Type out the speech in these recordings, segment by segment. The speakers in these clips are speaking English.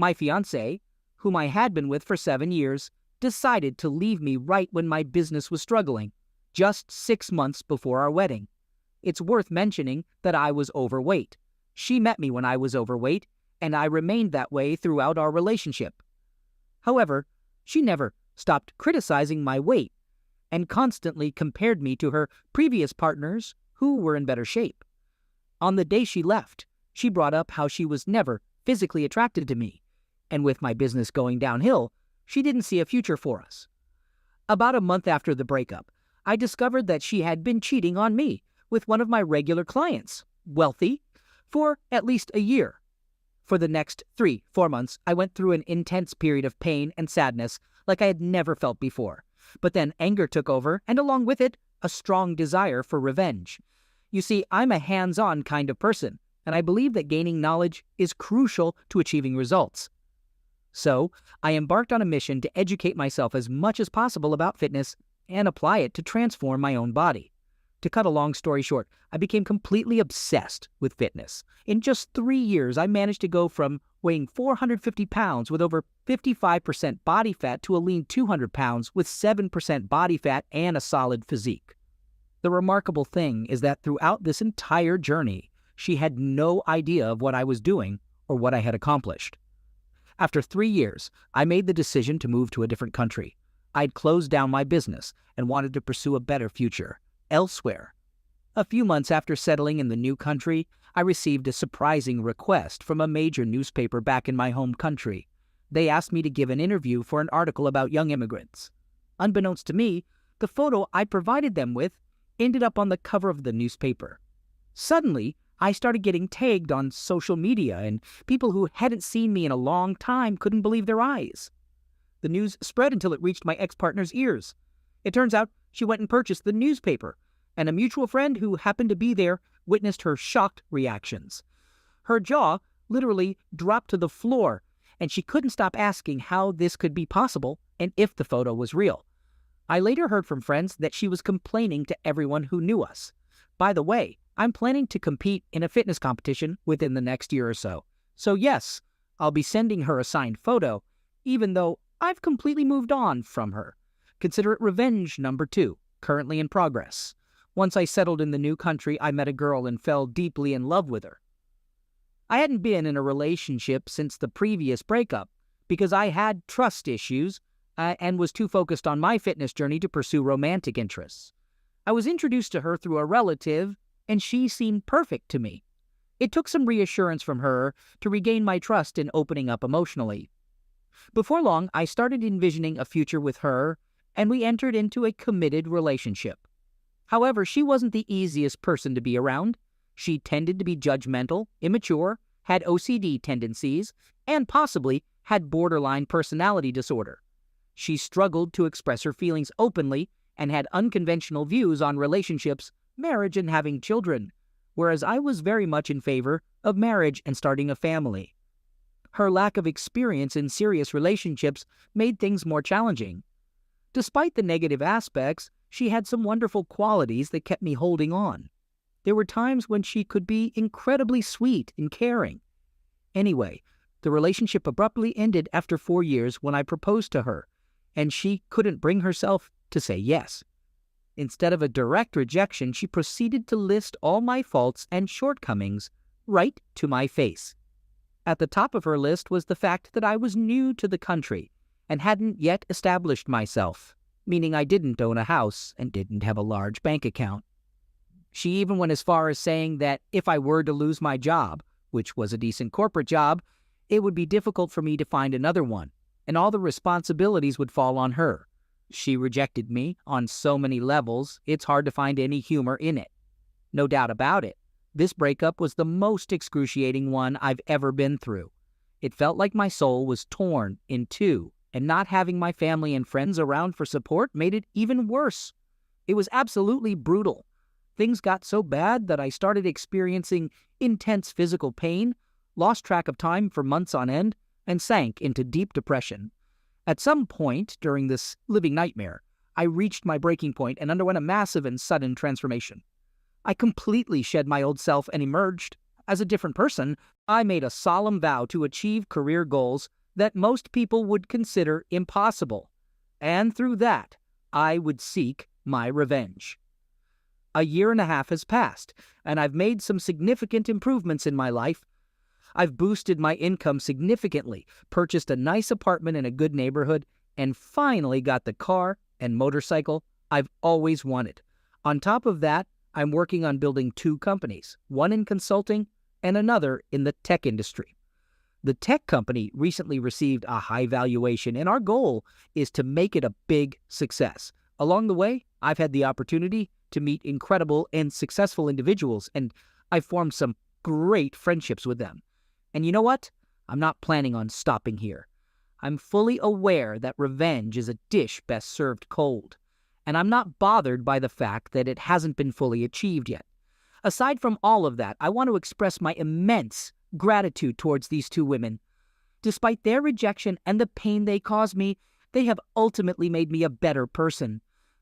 My fiancé, whom I had been with for 7 years, decided to leave me right when my business was struggling, just 6 months before our wedding. It's worth mentioning that I was overweight. She met me when I was overweight, and I remained that way throughout our relationship. However, she never stopped criticizing my weight and constantly compared me to her previous partners who were in better shape. On the day she left, she brought up how she was never physically attracted to me, and with my business going downhill, she didn't see a future for us. About a month after the breakup, I discovered that she had been cheating on me with one of my regular clients, wealthy, for at least a year. For the next 3-4 months, I went through an intense period of pain and sadness like I had never felt before. But then anger took over, and along with it, a strong desire for revenge. You see, I'm a hands-on kind of person, and I believe that gaining knowledge is crucial to achieving results. So, I embarked on a mission to educate myself as much as possible about fitness and apply it to transform my own body. To cut a long story short, I became completely obsessed with fitness. In just 3 years, I managed to go from weighing 450 pounds with over 55% body fat to a lean 200 pounds with 7% body fat and a solid physique. The remarkable thing is that throughout this entire journey, she had no idea of what I was doing or what I had accomplished. After 3 years, I made the decision to move to a different country. I'd closed down my business and wanted to pursue a better future elsewhere. A few months after settling in the new country, I received a surprising request from a major newspaper back in my home country. They asked me to give an interview for an article about young immigrants. Unbeknownst to me, the photo I provided them with ended up on the cover of the newspaper. Suddenly, I started getting tagged on social media, and people who hadn't seen me in a long time couldn't believe their eyes. The news spread until it reached my ex-partner's ears. It turns out she went and purchased the newspaper, and a mutual friend who happened to be there witnessed her shocked reactions. Her jaw literally dropped to the floor, and she couldn't stop asking how this could be possible and if the photo was real. I later heard from friends that she was complaining to everyone who knew us. By the way, I'm planning to compete in a fitness competition within the next year or so. So yes, I'll be sending her a signed photo, even though I've completely moved on from her. Consider it revenge number 2, currently in progress. Once I settled in the new country, I met a girl and fell deeply in love with her. I hadn't been in a relationship since the previous breakup because I had trust issues and was too focused on my fitness journey to pursue romantic interests. I was introduced to her through a relative, and she seemed perfect to me. It took some reassurance from her to regain my trust in opening up emotionally. Before long, I started envisioning a future with her, and we entered into a committed relationship. However, she wasn't the easiest person to be around. She tended to be judgmental, immature, had OCD tendencies, and possibly had borderline personality disorder. She struggled to express her feelings openly and had unconventional views on relationships, marriage, and having children, whereas I was very much in favor of marriage and starting a family. Her lack of experience in serious relationships made things more challenging. Despite the negative aspects, she had some wonderful qualities that kept me holding on. There were times when she could be incredibly sweet and caring. Anyway, the relationship abruptly ended after 4 years when I proposed to her, and she couldn't bring herself to say yes. Instead of a direct rejection, she proceeded to list all my faults and shortcomings right to my face. At the top of her list was the fact that I was new to the country and hadn't yet established myself, meaning I didn't own a house and didn't have a large bank account. She even went as far as saying that if I were to lose my job, which was a decent corporate job, it would be difficult for me to find another one, and all the responsibilities would fall on her. She rejected me on so many levels, it's hard to find any humor in it. No doubt about it, this breakup was the most excruciating one I've ever been through. It felt like my soul was torn in two, and not having my family and friends around for support made it even worse. It was absolutely brutal. Things got so bad that I started experiencing intense physical pain, lost track of time for months on end, and sank into deep depression. At some point during this living nightmare, I reached my breaking point and underwent a massive and sudden transformation. I completely shed my old self and emerged As a different person, I made a solemn vow to achieve career goals that most people would consider impossible. And through that, I would seek my revenge. A year and a half has passed, and I've made some significant improvements in my life. I've boosted my income significantly, purchased a nice apartment in a good neighborhood, and finally got the car and motorcycle I've always wanted. On top of that, I'm working on building 2 companies, one in consulting and another in the tech industry. The tech company recently received a high valuation, and our goal is to make it a big success. Along the way, I've had the opportunity to meet incredible and successful individuals, and I've formed some great friendships with them. And you know what? I'm not planning on stopping here. I'm fully aware that revenge is a dish best served cold, and I'm not bothered by the fact that it hasn't been fully achieved yet. Aside from all of that, I want to express my immense gratitude towards these 2 women. Despite their rejection and the pain they caused me, they have ultimately made me a better person.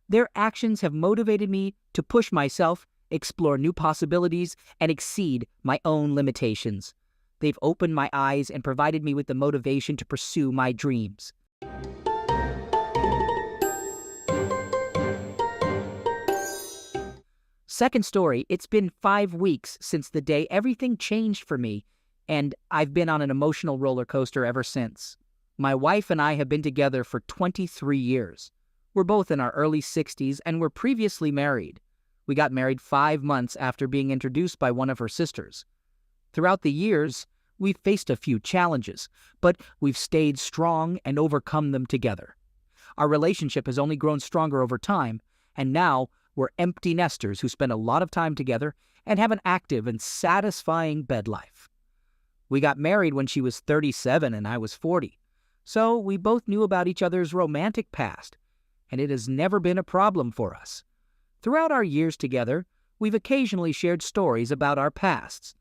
Their actions have motivated me to push myself, explore new possibilities, and exceed my own limitations. They've opened my eyes and provided me with the motivation to pursue my dreams. Second story, it's been 5 weeks since the day everything changed for me, and I've been on an emotional roller coaster ever since. My wife and I have been together for 23 years. We're both in our early 60s and were previously married. We got married 5 months after being introduced by one of her sisters. Throughout the years, we've faced a few challenges, but we've stayed strong and overcome them together. Our relationship has only grown stronger over time, and now we're empty nesters who spend a lot of time together and have an active and satisfying bed life. We got married when she was 37 and I was 40, so we both knew about each other's romantic past, and it has never been a problem for us. Throughout our years together, we've occasionally shared stories about our pasts,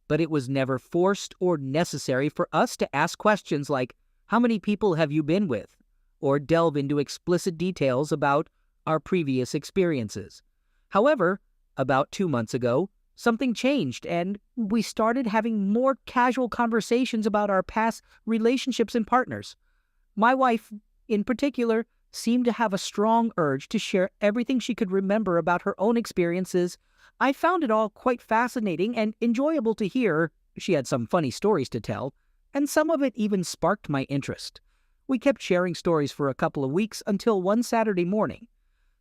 but it was never forced or necessary for us to ask questions like, "How many people have you been with?" or delve into explicit details about our previous experiences. However, about 2 months ago, something changed and we started having more casual conversations about our past relationships and partners. My wife, in particular, seemed to have a strong urge to share everything she could remember about her own experiences. I found it all quite fascinating and enjoyable to hear. She had some funny stories to tell, and some of it even sparked my interest. We kept sharing stories for a couple of weeks until one Saturday morning.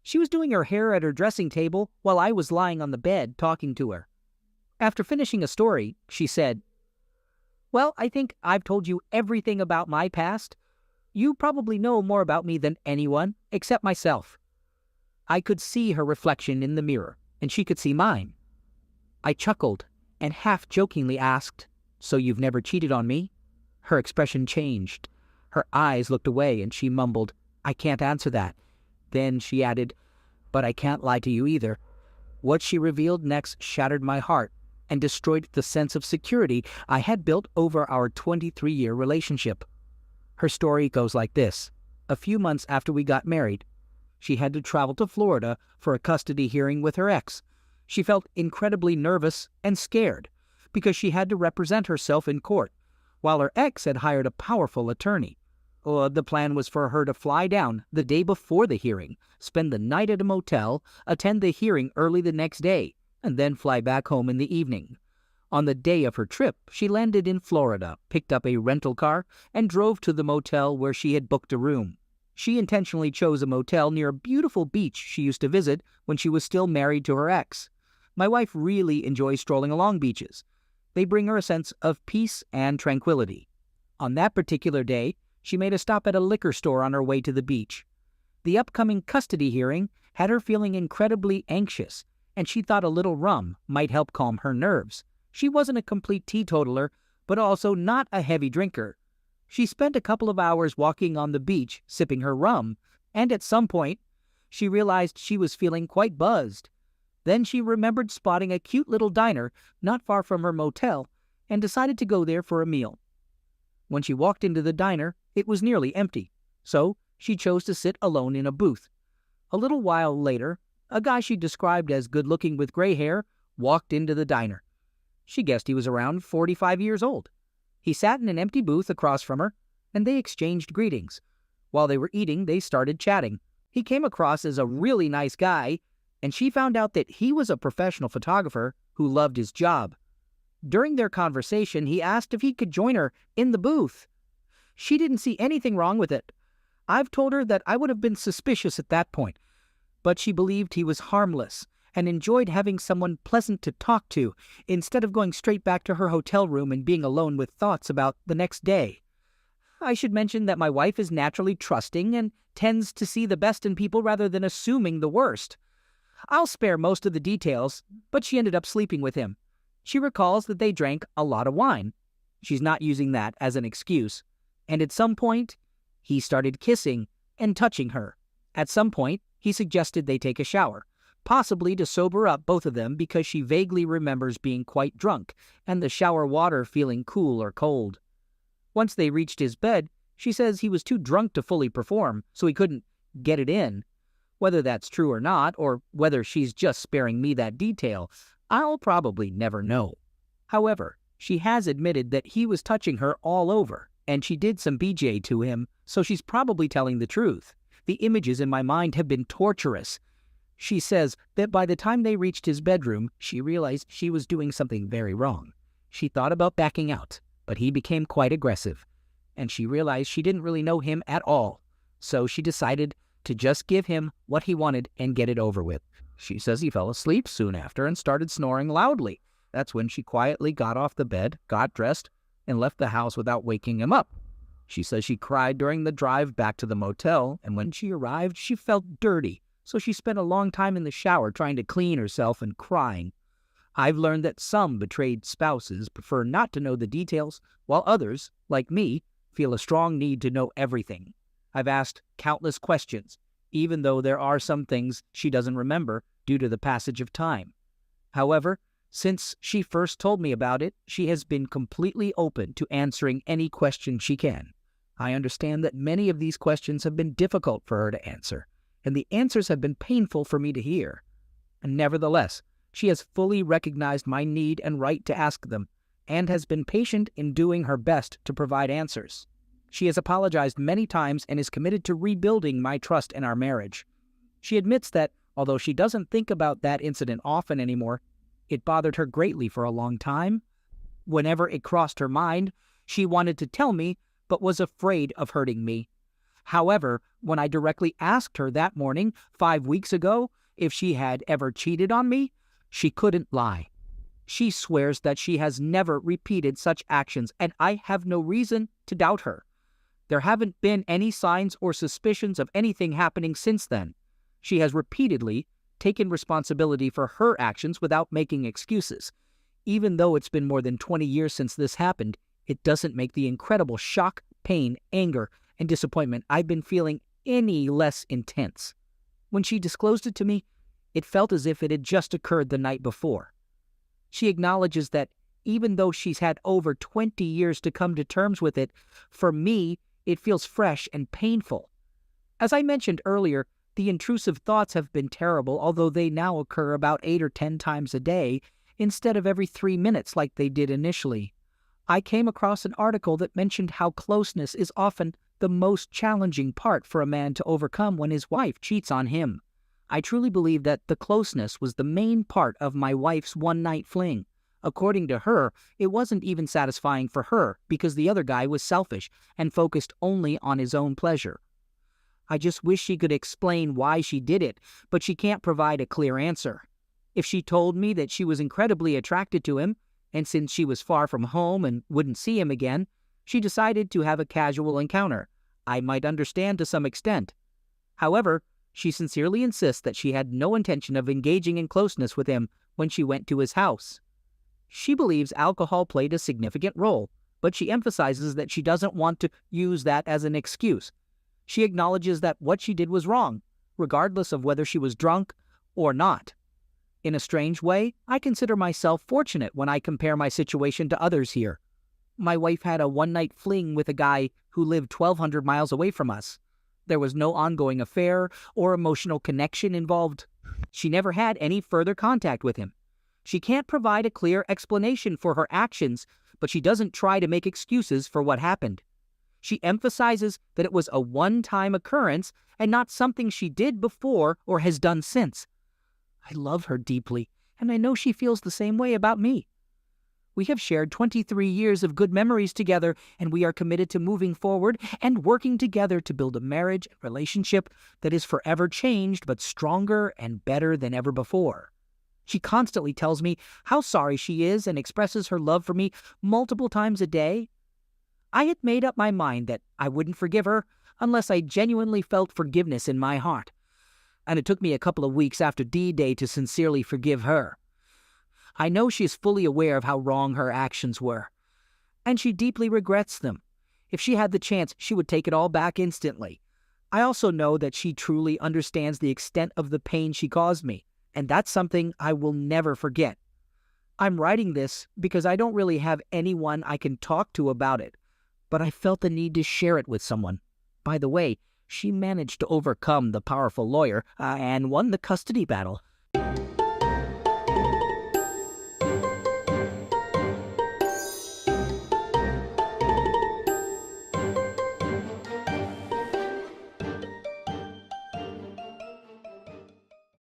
She was doing her hair at her dressing table while I was lying on the bed talking to her. After finishing a story, she said, "Well, I think I've told you everything about my past. You probably know more about me than anyone, except myself." I could see her reflection in the mirror, and she could see mine. I chuckled and half-jokingly asked, "So you've never cheated on me?" Her expression changed. Her eyes looked away, and she mumbled, "I can't answer that." Then she added, "But I can't lie to you either." What she revealed next shattered my heart and destroyed the sense of security I had built over our 23-year relationship. Her story goes like this. A few months after we got married, she had to travel to Florida for a custody hearing with her ex. She felt incredibly nervous and scared because she had to represent herself in court, while her ex had hired a powerful attorney. The plan was for her to fly down the day before the hearing, spend the night at a motel, attend the hearing early the next day, and then fly back home in the evening. On the day of her trip, she landed in Florida, picked up a rental car, and drove to the motel where she had booked a room. She intentionally chose a motel near a beautiful beach she used to visit when she was still married to her ex. My wife really enjoys strolling along beaches. They bring her a sense of peace and tranquility. On that particular day, she made a stop at a liquor store on her way to the beach. The upcoming custody hearing had her feeling incredibly anxious, and she thought a little rum might help calm her nerves. She wasn't a complete teetotaler, but also not a heavy drinker. She spent a couple of hours walking on the beach, sipping her rum, and at some point, she realized she was feeling quite buzzed. Then she remembered spotting a cute little diner not far from her motel and decided to go there for a meal. When she walked into the diner, it was nearly empty, so she chose to sit alone in a booth. A little while later, a guy she described as good-looking with gray hair walked into the diner. She guessed he was around 45 years old. He sat in an empty booth across from her, and they exchanged greetings. While they were eating, they started chatting. He came across as a really nice guy, and she found out that he was a professional photographer who loved his job. During their conversation, he asked if he could join her in the booth. She didn't see anything wrong with it. I've told her that I would have been suspicious at that point, but she believed he was harmless and enjoyed having someone pleasant to talk to instead of going straight back to her hotel room and being alone with thoughts about the next day. I should mention that my wife is naturally trusting and tends to see the best in people rather than assuming the worst. I'll spare most of the details, but she ended up sleeping with him. She recalls that they drank a lot of wine. She's not using that as an excuse. And at some point, he started kissing and touching her. At some point, he suggested they take a shower, possibly to sober up both of them because she vaguely remembers being quite drunk and the shower water feeling cool or cold. Once they reached his bed, she says he was too drunk to fully perform, so he couldn't get it in. Whether that's true or not, or whether she's just sparing me that detail, I'll probably never know. However, she has admitted that he was touching her all over, and she did some BJ to him, so she's probably telling the truth. The images in my mind have been torturous. She says that by the time they reached his bedroom, she realized she was doing something very wrong. She thought about backing out, but he became quite aggressive, and she realized she didn't really know him at all, so she decided to just give him what he wanted and get it over with. She says he fell asleep soon after and started snoring loudly. That's when she quietly got off the bed, got dressed, and left the house without waking him up. She says she cried during the drive back to the motel, and when she arrived, she felt dirty, so she spent a long time in the shower trying to clean herself and crying. I've learned that some betrayed spouses prefer not to know the details, while others, like me, feel a strong need to know everything. I've asked countless questions, even though there are some things she doesn't remember due to the passage of time. However, since she first told me about it, she has been completely open to answering any question she can. I understand that many of these questions have been difficult for her to answer, and the answers have been painful for me to hear. And nevertheless, she has fully recognized my need and right to ask them, and has been patient in doing her best to provide answers. She has apologized many times and is committed to rebuilding my trust in our marriage. She admits that, although she doesn't think about that incident often anymore, it bothered her greatly for a long time. Whenever it crossed her mind, she wanted to tell me, but was afraid of hurting me. However, when I directly asked her that morning, 5 weeks ago, if she had ever cheated on me, she couldn't lie. She swears that she has never repeated such actions, and I have no reason to doubt her. There haven't been any signs or suspicions of anything happening since then. She has repeatedly taken responsibility for her actions without making excuses. Even though it's been more than 20 years since this happened, it doesn't make the incredible shock, pain, anger, and disappointment I've been feeling any less intense. When she disclosed it to me, it felt as if it had just occurred the night before. She acknowledges that even though she's had over 20 years to come to terms with it, for me, it feels fresh and painful. As I mentioned earlier, the intrusive thoughts have been terrible, although they now occur about 8 or 10 times a day instead of every 3 minutes like they did initially. I came across an article that mentioned how closeness is often the most challenging part for a man to overcome when his wife cheats on him. I truly believe that the closeness was the main part of my wife's one-night fling. According to her, it wasn't even satisfying for her because the other guy was selfish and focused only on his own pleasure. I just wish she could explain why she did it, but she can't provide a clear answer. If she told me that she was incredibly attracted to him, and since she was far from home and wouldn't see him again, she decided to have a casual encounter, I might understand to some extent. However, she sincerely insists that she had no intention of engaging in closeness with him when she went to his house. She believes alcohol played a significant role, but she emphasizes that she doesn't want to use that as an excuse. She acknowledges that what she did was wrong, regardless of whether she was drunk or not. In a strange way, I consider myself fortunate when I compare my situation to others here. My wife had a one-night fling with a guy who lived 1,200 miles away from us. There was no ongoing affair or emotional connection involved. She never had any further contact with him. She can't provide a clear explanation for her actions, but she doesn't try to make excuses for what happened. She emphasizes that it was a one-time occurrence and not something she did before or has done since. I love her deeply, and I know she feels the same way about me. We have shared 23 years of good memories together, and we are committed to moving forward and working together to build a marriage and relationship that is forever changed but stronger and better than ever before. She constantly tells me how sorry she is and expresses her love for me multiple times a day. I had made up my mind that I wouldn't forgive her unless I genuinely felt forgiveness in my heart. And it took me a couple of weeks after D-Day to sincerely forgive her. I know she is fully aware of how wrong her actions were, and she deeply regrets them. If she had the chance, she would take it all back instantly. I also know that she truly understands the extent of the pain she caused me, and that's something I will never forget. I'm writing this because I don't really have anyone I can talk to about it, but I felt the need to share it with someone. By the way, she managed to overcome the powerful lawyer and won the custody battle.